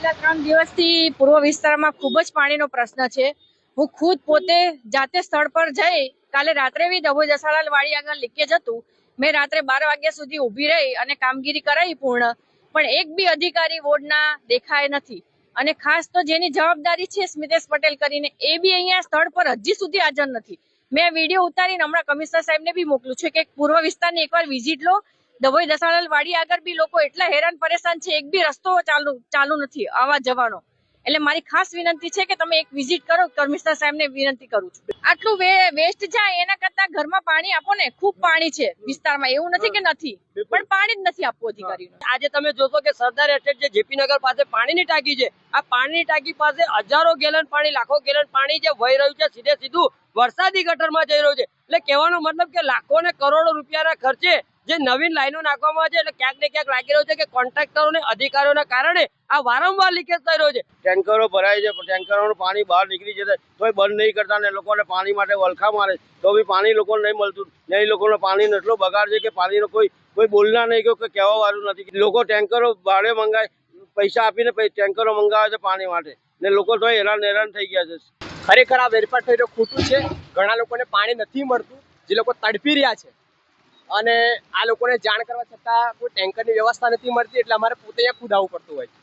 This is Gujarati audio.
છેલ્લા 3 દિવસથી પૂર્વ વિસ્તારમાં ખૂબ જ પાણીનો પ્રશ્ન છે. હું ખુદ પોતે જાતે સ્થળ પર જઈ કાલે રાત્રે બી ડભોઈ દસાડા વાડી આગળ લીકેજ હતું. મેં રાત્રે 12 વાગ્યા સુધી ઊભી રહી અને કામગીરી કરાવી પૂર્ણ, પણ એક બી અધિકારી વોર્ડના દેખાય નથી. અને ખાસ તો જેની જવાબદારી છે સ્મિતેશ પટેલ કરીને, એ બી અહીંયા સ્થળ પર હજી સુધી હાજર નથી. મેં વિડીયો ઉતારીને હમણાં કમિશનર સાહેબને બી મોકલું છું કે પૂર્વ વિસ્તારની એકવાર વિઝિટ લો. ડભોઈ દસાડા વાડી આગળ બી લોકો એટલા હેરાન પરેશાન છે, એક બી રસ્તો ચાલુ નથી આવવા જવાનો. એટલે મારી ખાસ વિનંતી છે કે તમે એક વિઝિટ કરો. કમિશનર સાહેબને વિનંતી કરું છું. આટલું વેસ્ટ જાય એના કરતા ઘરમાં પાણી આપો ને. ખૂબ પાણી છે વિસ્તારમાં, એવું નથી કે નથી, પણ પાણી જ નથી આપવું અધિકારીને. આજે તમે જોશો કે સરદાર એસ્ટેટ જે જેપી નગર પાસે પાણીની ટાંકી છે, આ પાણીની ટાંકી પાસે હજારો ગેલન પાણી, લાખો ગેલન પાણી જે વહી રહ્યું છે, સીધું વરસાદી ગટરમાં જઈ રહ્યું છે. એટલે કહેવાનો મતલબ કે લાખો ને કરોડો રૂપિયાના ખર્ચે જે નવીન લાઈનો નાખવામાં છે, એટલે ક્યાંક ને ક્યાંક લાગી રહ્યું છે કે કોન્ટ્રાક્ટરો ને અધિકારીઓના કારણે આ વારંવાર લીકેજ થઈ રહ્યો છે. ટેન્કરો ભરાય છે, ટેન્કરોનું પાણી બહાર નીકળી જશે તોય બંધ નહીં કરતા ને લોકોને પાણી માટે વલખા મારે તો બી પાણી લોકોને નહીં મળતું ને. એ લોકોનો પાણીનો એટલો બગાડ છે કે પાણીનો કોઈ બોલના નહીં, કે કહેવા વાળું નથી. લોકો ટેન્કરો ભાડે મંગાય, પૈસા આપીને ટેન્કરો મંગાવે છે પાણી માટે, ને લોકો તો હેરાન થઈ ગયા છે. ખરેખર આ વેરપાટ થઈ રહ્યો ખોટું છે. ઘણા લોકોને પાણી નથી મળતું, જે લોકો તડપી રહ્યા છે, અને આ લોકોને જાણ કરવા છતાં કોઈ ટેન્કરની વ્યવસ્થા નથી મળતી. એટલે અમારે પોતે અહીંયા ખુદ આવવું પડતું હોય છે.